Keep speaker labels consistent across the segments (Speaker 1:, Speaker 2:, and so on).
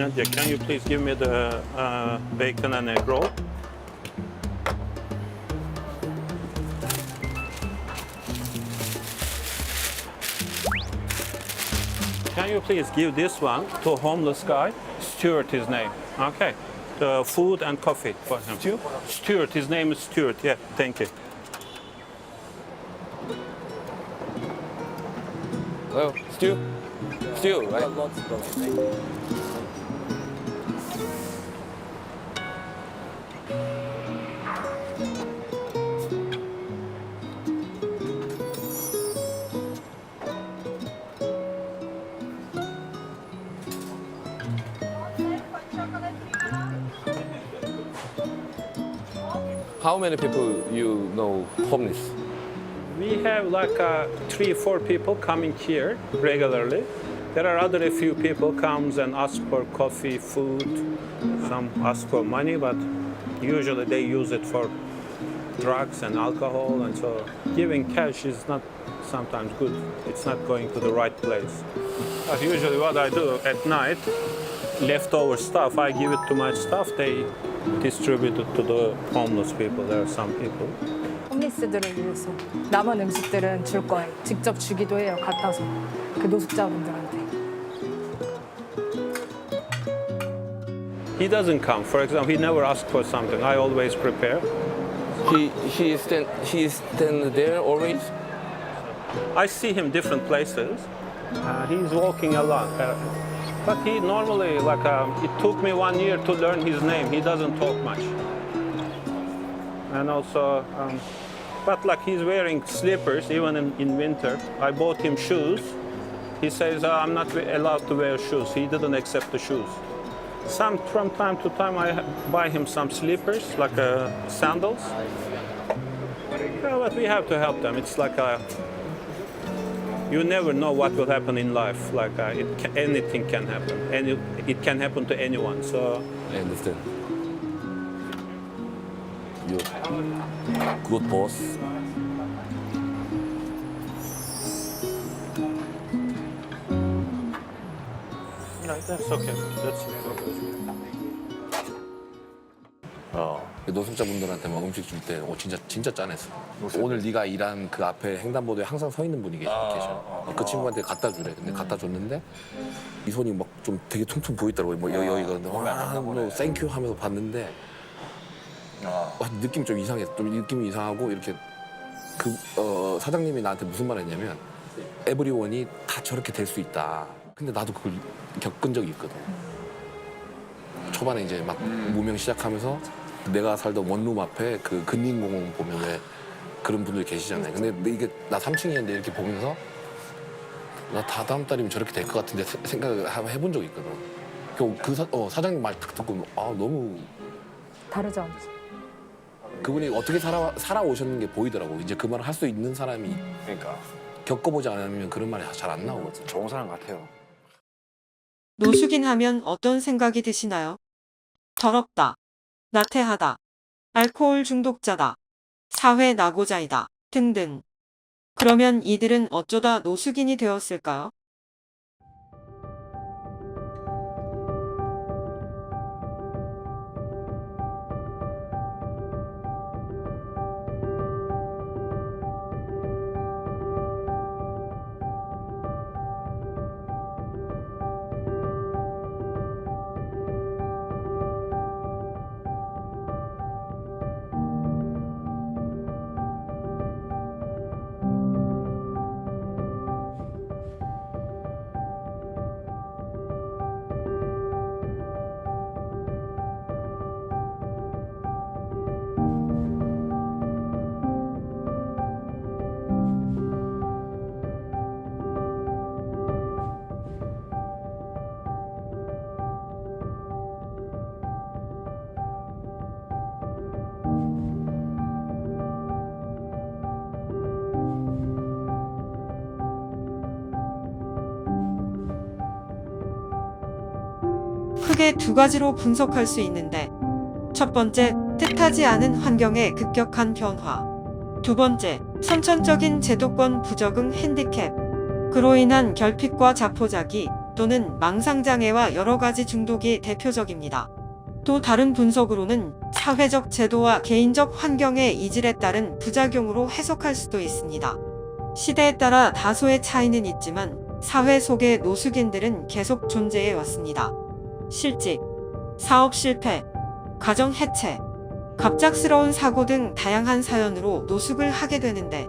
Speaker 1: Nadia, can you please give me the bacon and egg roll? Can you please give this one to a homeless guy? Stuart, his name. Okay. The food and coffee for him. Stuart, his name is Stuart. Yeah, thank you.
Speaker 2: Hello, Stu? Stu, right? How many people you know homeless?
Speaker 1: We have like 3-4 people coming here regularly. There are other a few people comes and ask for coffee, food. Some ask for money, but usually they use it for drugs and alcohol, and so giving cash is not sometimes good. It's not going to the right place. But usually what I do at night, leftover stuff, I give it to my staff. They distribute it to the homeless people. There are some people.
Speaker 3: 홈리스들을 위해서 남은 음식들은 줄 거예요. 직접 주기도 해요. 갖다서 그 노숙자분들한테.
Speaker 1: He doesn't come. For example, he never asks for something. I always prepare.
Speaker 2: He stand there always?
Speaker 1: I see him different places. He's walking a lot. But he normally, it took me 1 year to learn his name. He doesn't talk much. And also, but he's wearing slippers even in winter. I bought him shoes. He says, I'm not allowed to wear shoes. He didn't accept the shoes. From time to time, I buy him some slippers, sandals. Yeah, but we have to help them. It's you never know what will happen in life. Anything can happen. It can happen to anyone. So
Speaker 2: I understand. You good boss.
Speaker 1: no, that's okay. That's okay.
Speaker 2: 노숙자분들한테 막 음식 줄 때 진짜 짠했어. 오늘 네가 일한 그 앞에 횡단보도에 항상 서 있는 분이 계셔. 그 친구한테 갖다 주래. 근데 갖다 줬는데 이 손이 막 좀 되게 퉁퉁 보이더라고요. 뭐 여기가 근데 뭐 땡큐 하면서 봤는데 느낌이 좀 이상했어. 좀 느낌이 이상하고 이렇게 사장님이 나한테 무슨 말을 했냐면 에브리원이 다 저렇게 될 수 있다. 근데 나도 그걸 겪은 적이 있거든. 초반에 이제 막 무명 시작하면서 내가 살던 원룸 앞에 그 근린공원 보면 왜 그런 분들 계시잖아요. 근데 이게 나 3층이었는데 이렇게 보면서 나 다음 달이면 저렇게 될 것 같은데 생각을 한번 해본 적이 있거든. 사장님 말 딱 듣고 너무
Speaker 3: 다르지 않죠.
Speaker 2: 그분이 어떻게 살아오셨는 게 보이더라고. 이제 그 말을 할 수 있는 사람이
Speaker 4: 그러니까
Speaker 2: 겪어보지 않으면 그런 말이 잘 안 나오거든.
Speaker 4: 좋은 사람 같아요.
Speaker 5: 노숙인 하면 어떤 생각이 드시나요? 더럽다, 나태하다, 알코올 중독자다, 사회 낙오자이다 등등. 그러면 이들은 어쩌다 노숙인이 되었을까요? 크게 두 가지로 분석할 수 있는데, 첫 번째, 뜻하지 않은 환경의 급격한 변화. 두 번째, 선천적인 제도권 부적응 핸디캡. 그로 인한 결핍과 자포자기, 또는 망상장애와 여러 가지 중독이 대표적입니다. 또 다른 분석으로는 사회적 제도와 개인적 환경의 이질에 따른 부작용으로 해석할 수도 있습니다. 시대에 따라 다소의 차이는 있지만 사회 속의 노숙인들은 계속 존재해 왔습니다. 실직, 사업 실패, 가정 해체, 갑작스러운 사고 등 다양한 사연으로 노숙을 하게 되는데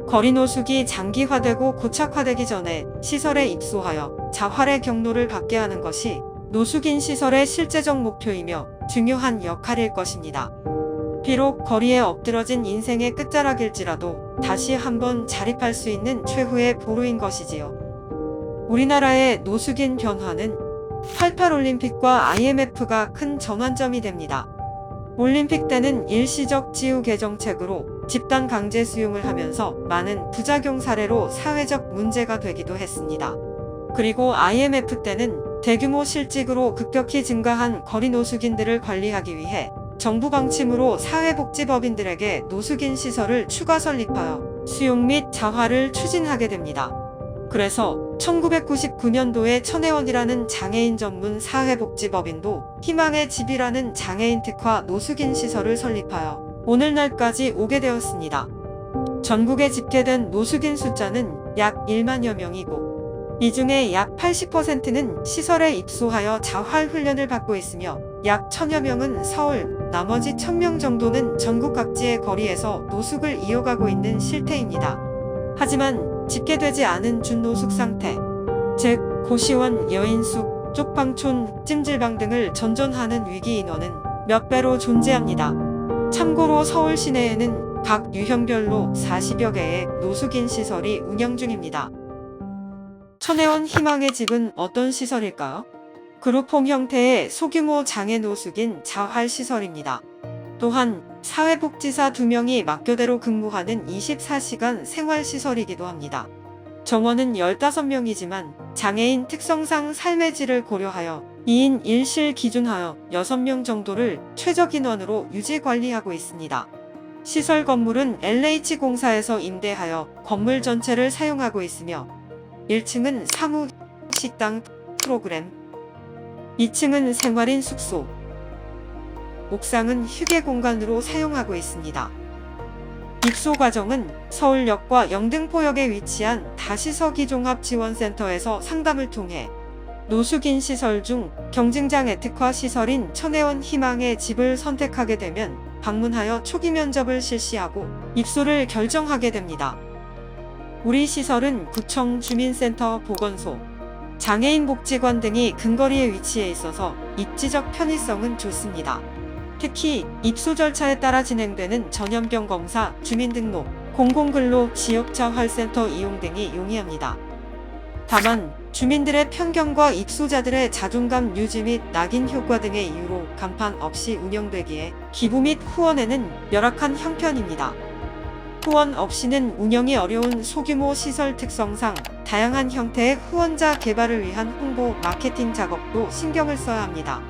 Speaker 5: 거리 노숙이 장기화되고 고착화되기 전에 시설에 입소하여 자활의 경로를 갖게 하는 것이 노숙인 시설의 실제적 목표이며 중요한 역할일 것입니다. 비록 거리에 엎드러진 인생의 끝자락일지라도 다시 한번 자립할 수 있는 최후의 보루인 것이지요. 우리나라의 노숙인 변화는 88 올림픽과 IMF가 큰 전환점이 됩니다. 올림픽 때는 일시적 지우개 정책으로 집단 강제 수용을 하면서 많은 부작용 사례로 사회적 문제가 되기도 했습니다. 그리고 IMF 때는 대규모 실직으로 급격히 증가한 거리 노숙인들을 관리하기 위해 정부 방침으로 사회복지법인들에게 노숙인 시설을 추가 설립하여 수용 및 자활을 추진하게 됩니다. 그래서 1999년도에 천혜원이라는 장애인 전문 사회복지법인도 희망의 집이라는 장애인 특화 노숙인 시설을 설립하여 오늘날까지 오게 되었습니다. 전국에 집계된 노숙인 숫자는 약 1만여 명이고 이 중에 약 80%는 시설에 입소하여 자활 훈련을 받고 있으며 약 1000여 명은 서울, 나머지 1000명 정도는 전국 각지의 거리에서 노숙을 이어가고 있는 실태입니다. 하지만 집계되지 않은 준노숙 상태, 즉 고시원, 여인숙, 쪽방촌, 찜질방 등을 전전하는 위기 인원은 몇 배로 존재합니다. 참고로 서울 시내에는 각 유형별로 40여 개의 노숙인 시설이 운영 중입니다. 천혜원 희망의 집은 어떤 시설일까요? 그룹홈 형태의 소규모 장애 노숙인 자활시설입니다. 또한 사회복지사 2명이 막교대로 근무하는 24시간 생활시설이기도 합니다. 정원은 15명이지만 장애인 특성상 삶의 질을 고려하여 2인 1실 기준하여 6명 정도를 최적인원으로 유지관리하고 있습니다. 시설 건물은 LH공사에서 임대하여 건물 전체를 사용하고 있으며 1층은 사무, 식당, 프로그램, 2층은 생활인 숙소, 옥상은 휴게 공간으로 사용하고 있습니다. 입소 과정은 서울역과 영등포역에 위치한 다시서기 종합지원센터에서 상담을 통해 노숙인 시설 중 경증장애 특화 시설인 천혜원 희망의 집을 선택하게 되면 방문하여 초기 면접을 실시하고 입소를 결정하게 됩니다. 우리 시설은 구청 주민센터 보건소, 장애인 복지관 등이 근거리에 위치해 있어서 입지적 편의성은 좋습니다. 특히 입소 절차에 따라 진행되는 전염병 검사, 주민등록, 공공근로, 지역자활센터 이용 등이 용이합니다. 다만 주민들의 편견과 입소자들의 자존감 유지 및 낙인 효과 등의 이유로 간판 없이 운영되기에 기부 및 후원에는 열악한 형편입니다. 후원 없이는 운영이 어려운 소규모 시설 특성상 다양한 형태의 후원자 개발을 위한 홍보, 마케팅 작업도 신경을 써야 합니다.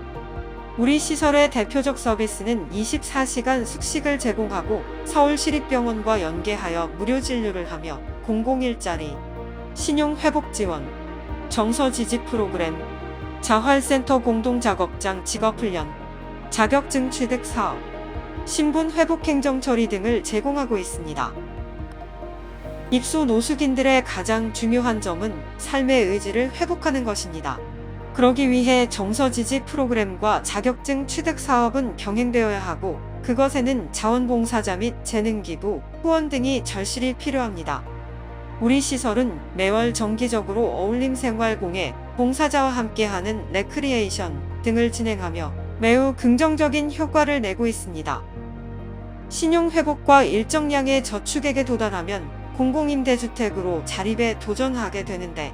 Speaker 5: 우리 시설의 대표적 서비스는 24시간 숙식을 제공하고 서울시립병원과 연계하여 무료 진료를 하며 공공일자리, 신용회복 지원, 정서지지 프로그램, 자활센터 공동작업장 직업훈련, 자격증 취득 사업, 신분회복 행정처리 등을 제공하고 있습니다. 입소 노숙인들의 가장 중요한 점은 삶의 의지를 회복하는 것입니다. 그러기 위해 정서지지 프로그램과 자격증 취득 사업은 병행되어야 하고 그것에는 자원봉사자 및 재능기부, 후원 등이 절실히 필요합니다. 우리 시설은 매월 정기적으로 어울림생활공예, 봉사자와 함께하는 레크리에이션 등을 진행하며 매우 긍정적인 효과를 내고 있습니다. 신용회복과 일정량의 저축액에 도달하면 공공임대주택으로 자립에 도전하게 되는데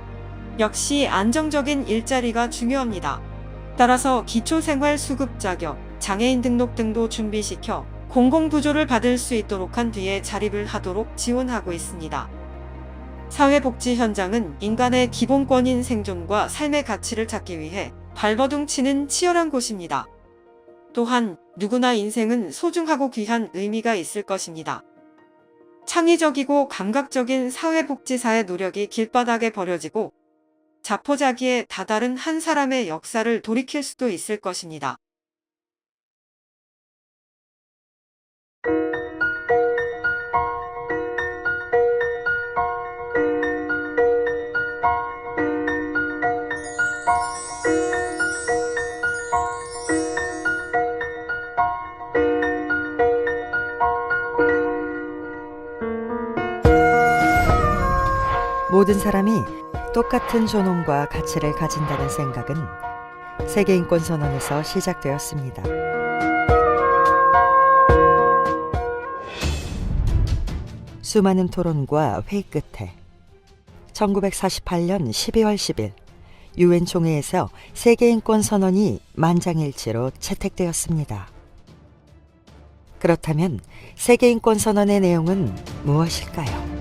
Speaker 5: 역시 안정적인 일자리가 중요합니다. 따라서 기초생활수급 자격, 장애인 등록 등도 준비시켜 공공부조를 받을 수 있도록 한 뒤에 자립을 하도록 지원하고 있습니다. 사회복지 현장은 인간의 기본권인 생존과 삶의 가치를 찾기 위해 발버둥치는 치열한 곳입니다. 또한 누구나 인생은 소중하고 귀한 의미가 있을 것입니다. 창의적이고 감각적인 사회복지사의 노력이 길바닥에 버려지고 자포자기의 다다른 한 사람의 역사를 돌이킬 수도 있을 것입니다.
Speaker 4: 모든 사람이 똑같은 존엄과 가치를 가진다는 생각은 세계인권선언에서 시작되었습니다. 수많은 토론과 회의 끝에 1948년 12월 10일 유엔 총회에서 세계인권선언이 만장일치로 채택되었습니다. 그렇다면 세계인권선언의 내용은 무엇일까요?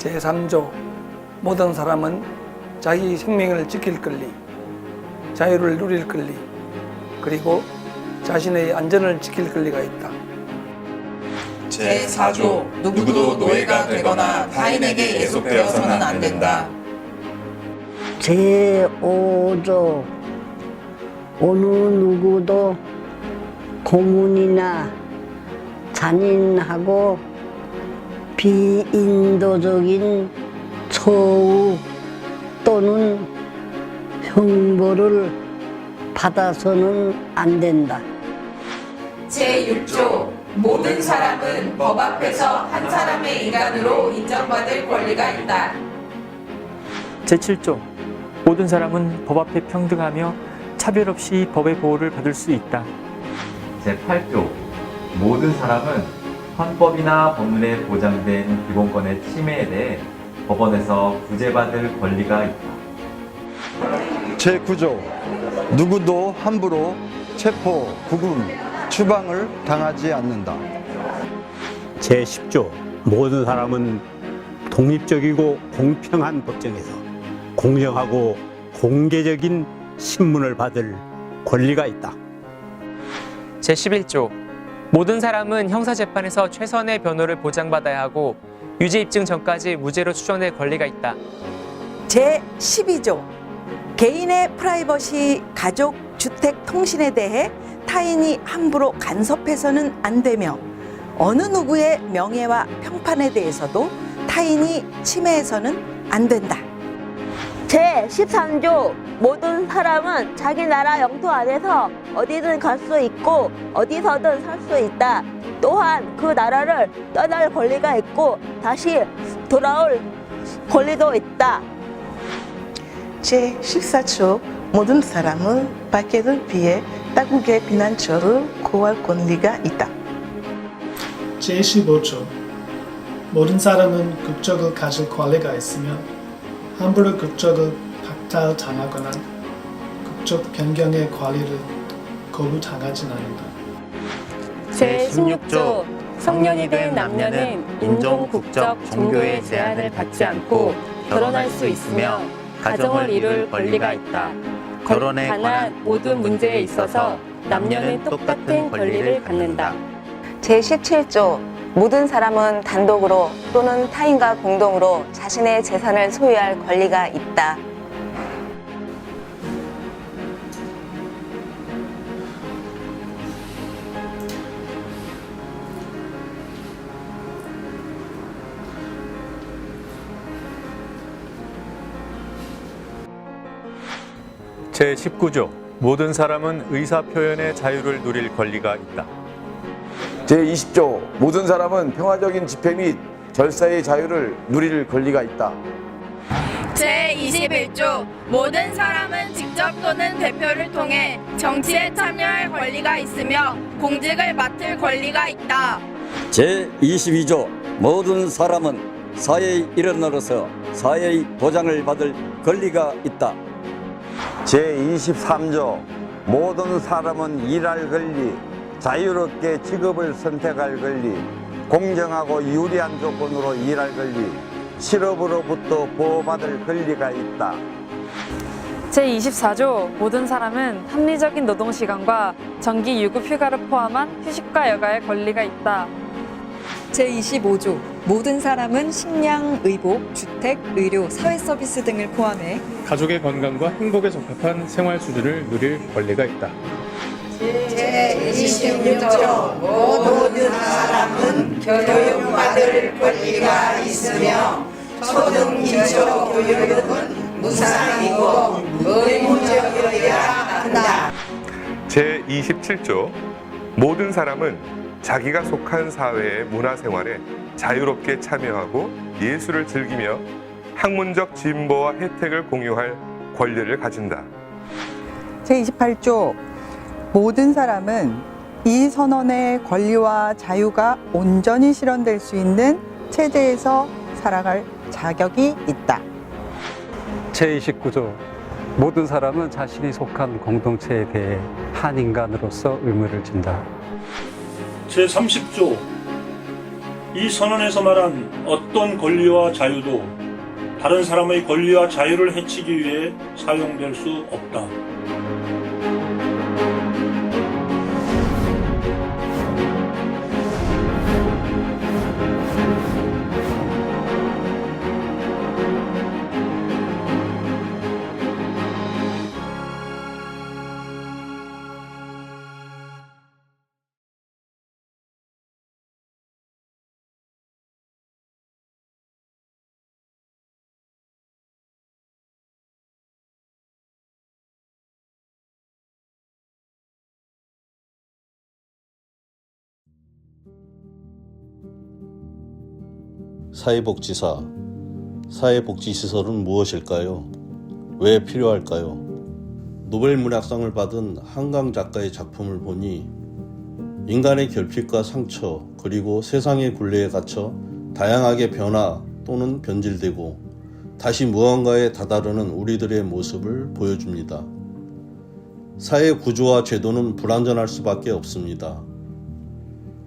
Speaker 6: 제3조 모든 사람은 자기 생명을 지킬 권리, 자유를 누릴 권리, 그리고 자신의 안전을 지킬 권리가 있다.
Speaker 7: 제4조 누구도 노예가 되거나 타인에게 예속되어서는 안 된다.
Speaker 8: 제5조 어느 누구도 고문이나 잔인하고 비인도적인 처우 또는 형벌을 받아서는 안 된다.
Speaker 7: 제6조 모든 사람은 법 앞에서 한 사람의 인간으로 인정받을 권리가 있다.
Speaker 9: 제7조 모든 사람은 법 앞에 평등하며 차별 없이 법의 보호를 받을 수 있다.
Speaker 10: 제8조 모든 사람은 헌법이나 법률에 보장된 기본권의 침해에 대해 법원에서 구제받을 권리가 있다.
Speaker 11: 제9조 누구도 함부로 체포, 구금, 추방을 당하지 않는다.
Speaker 12: 제10조 모든 사람은 독립적이고 공평한 법정에서 공정하고 공개적인 신문을 받을 권리가 있다.
Speaker 13: 제11조 모든 사람은 형사재판에서 최선의 변호를 보장받아야 하고 유죄 입증 전까지 무죄로 추정될 권리가 있다.
Speaker 14: 제12조 개인의 프라이버시, 가족, 주택, 통신에 대해 타인이 함부로 간섭해서는 안 되며 어느 누구의 명예와 평판에 대해서도 타인이 침해해서는 안 된다.
Speaker 15: 제13조 모든 사람은 자기 나라 영토 안에서 어디든 갈 수 있고 어디서든 살 수 있다. 또한 그 나라를 떠날 권리가 있고 다시 돌아올 권리도 있다.
Speaker 16: 제14조 모든 사람은 박해를 피해 타국의 피난처를 구할 권리가 있다.
Speaker 17: 제15조 모든 사람은 국적을 가질 권리가 있으며 함부로 국적을 박탈당하거나 국적 변경의 권리를 거부당하진 않는다.
Speaker 3: 제16조 성년이 된 남녀는 인종, 국적, 종교의 제한을 받지 않고 결혼할 수 있으며 가정을 이룰 권리가 있다. 결혼에 관한 모든 문제에 있어서 남녀는 똑같은 권리를 갖는다.
Speaker 18: 제17조 모든 사람은 단독으로 또는 타인과 공동으로 자신의 재산을 소유할 권리가 있다.
Speaker 19: 제19조 모든 사람은 의사표현의 자유를 누릴 권리가 있다.
Speaker 20: 제20조 모든 사람은 평화적인 집회 및 절사의 자유를 누릴 권리가 있다.
Speaker 21: 제21조 모든 사람은 직접 또는 대표를 통해 정치에 참여할 권리가 있으며 공직을 맡을 권리가 있다.
Speaker 22: 제22조 모든 사람은 사회의 일원으로서 사회의 보장을 받을 권리가 있다. 제23조 모든 사람은 일할 권리, 자유롭게 직업을 선택할 권리, 공정하고 유리한 조건으로 일할 권리, 실업으로부터 보호받을 권리가 있다.
Speaker 1: 제24조 모든 사람은 합리적인 노동시간과 정기 유급 휴가를 포함한 휴식과 여가의 권리가 있다.
Speaker 4: 제25조 모든 사람은 식량, 의복, 주택, 의료, 사회서비스 등을 포함해
Speaker 9: 가족의 건강과 행복에 적합한 생활 수준을 누릴 권리가 있다.
Speaker 7: 제26조 모든 사람은 교육받을 권리가 있으며 초등 기초 교육은 무상이고 의무적이어야 한다.
Speaker 2: 제27조 모든 사람은 자기가 속한 사회의 문화생활에 자유롭게 참여하고 예술을 즐기며 학문적 진보와 혜택을 공유할 권리를 가진다.
Speaker 23: 제28조 모든 사람은 이 선언의 권리와 자유가 온전히 실현될 수 있는 체제에서 살아갈 자격이 있다.
Speaker 24: 제29조 모든 사람은 자신이 속한 공동체에 대해 한 인간으로서 의무를 진다.
Speaker 25: 제30조 이 선언에서 말한 어떤 권리와 자유도 다른 사람의 권리와 자유를 해치기 위해 사용될 수 없다.
Speaker 26: 사회복지사, 사회복지시설은 무엇일까요? 왜 필요할까요? 노벨문학상을 받은 한강 작가의 작품을 보니 인간의 결핍과 상처 그리고 세상의 굴레에 갇혀 다양하게 변화 또는 변질되고 다시 무언가에 다다르는 우리들의 모습을 보여줍니다. 사회 구조와 제도는 불완전할 수밖에 없습니다.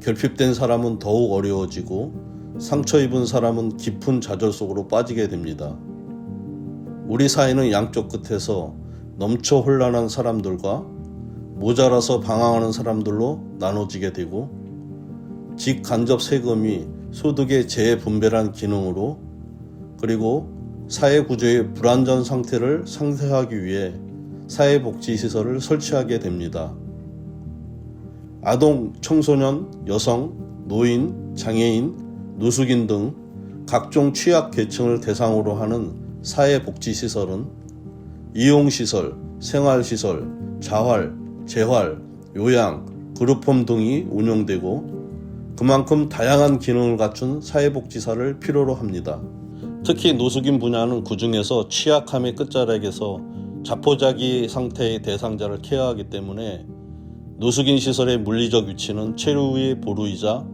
Speaker 26: 결핍된 사람은 더욱 어려워지고 상처 입은 사람은 깊은 좌절 속으로 빠지게 됩니다. 우리 사회는 양쪽 끝에서 넘쳐 혼란한 사람들과 모자라서 방황하는 사람들로 나눠지게 되고 직간접 세금이 소득의 재분배란 기능으로 그리고 사회 구조의 불완전 상태를 상쇄하기 위해 사회복지시설을 설치하게 됩니다. 아동, 청소년, 여성, 노인, 장애인, 노숙인 등 각종 취약 계층을 대상으로 하는 사회복지시설은 이용시설, 생활시설, 자활, 재활, 요양, 그룹홈 등이 운영되고 그만큼 다양한 기능을 갖춘 사회복지사를 필요로 합니다. 특히 노숙인 분야는 그 중에서 취약함의 끝자락에서 자포자기 상태의 대상자를 케어하기 때문에 노숙인 시설의 물리적 위치는 최후의 보루이자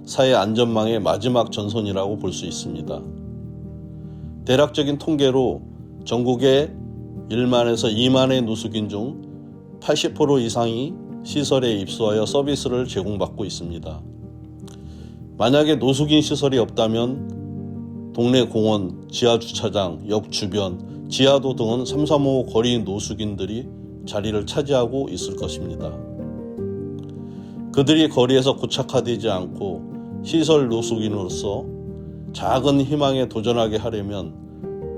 Speaker 26: 사회 안전망의 마지막 전선이라고 볼 수 있습니다. 대략적인 통계로 전국의 1만에서 2만의 노숙인 중 80% 이상이 시설에 입소하여 서비스를 제공받고 있습니다. 만약에 노숙인 시설이 없다면 동네 공원, 지하주차장, 역 주변, 지하도 등은 335 거리 노숙인들이 자리를 차지하고 있을 것입니다. 그들이 거리에서 고착화되지 않고 시설 노숙인으로서 작은 희망에 도전하게 하려면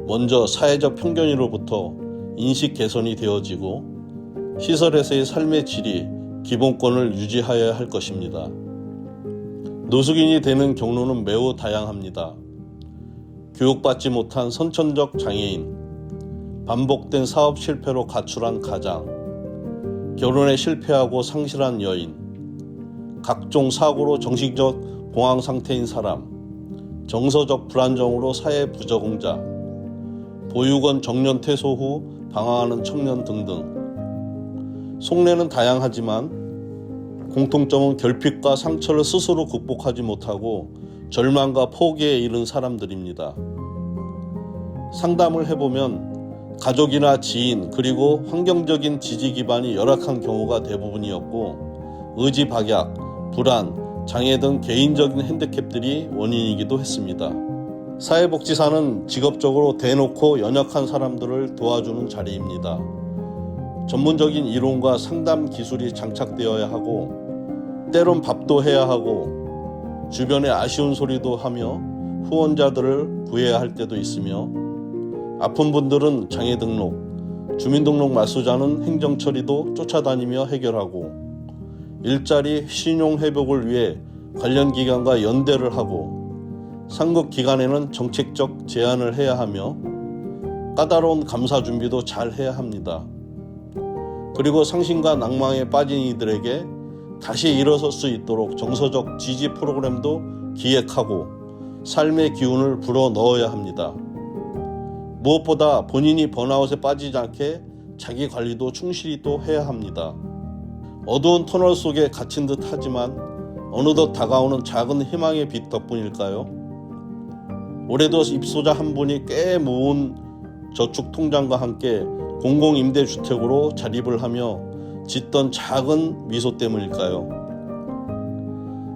Speaker 26: 먼저 사회적 편견으로부터 인식 개선이 되어지고 시설에서의 삶의 질이 기본권을 유지하여야 할 것입니다. 노숙인이 되는 경로는 매우 다양합니다. 교육받지 못한 선천적 장애인, 반복된 사업 실패로 가출한 가장, 결혼에 실패하고 상실한 여인, 각종 사고로 정신적 공황 상태인 사람, 정서적 불안정으로 사회 부적응자, 보육원 정년 퇴소 후 방황하는 청년 등등. 속내는 다양하지만 공통점은 결핍과 상처를 스스로 극복하지 못하고 절망과 포기에 이른 사람들입니다. 상담을 해보면 가족이나 지인 그리고 환경적인 지지 기반이 열악한 경우가 대부분이었고 의지박약, 불안, 장애 등 개인적인 핸디캡들이 원인이기도 했습니다. 사회복지사는 직업적으로 대놓고 연약한 사람들을 도와주는 자리입니다. 전문적인 이론과 상담 기술이 장착되어야 하고 때론 밥도 해야 하고 주변에 아쉬운 소리도 하며 후원자들을 구해야 할 때도 있으며 아픈 분들은 장애 등록, 주민등록 말소자는 행정 처리도 쫓아다니며 해결하고 일자리 신용 회복을 위해 관련 기관과 연대를 하고 상급 기관에는 정책적 제안을 해야 하며 까다로운 감사 준비도 잘 해야 합니다. 그리고 상심과 낭망에 빠진 이들에게 다시 일어설 수 있도록 정서적 지지 프로그램도 기획하고 삶의 기운을 불어 넣어야 합니다. 무엇보다 본인이 번아웃에 빠지지 않게 자기 관리도 충실히 또 해야 합니다. 어두운 터널 속에 갇힌 듯 하지만 어느덧 다가오는 작은 희망의 빛 덕분일까요? 올해도 입소자 한 분이 꽤 모은 저축 통장과 함께 공공임대주택으로 자립을 하며 짓던 작은 미소 때문일까요?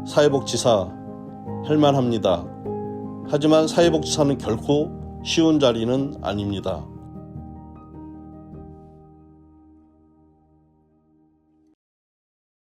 Speaker 26: 사회복지사 할만합니다. 하지만 사회복지사는 결코 쉬운 자리는 아닙니다.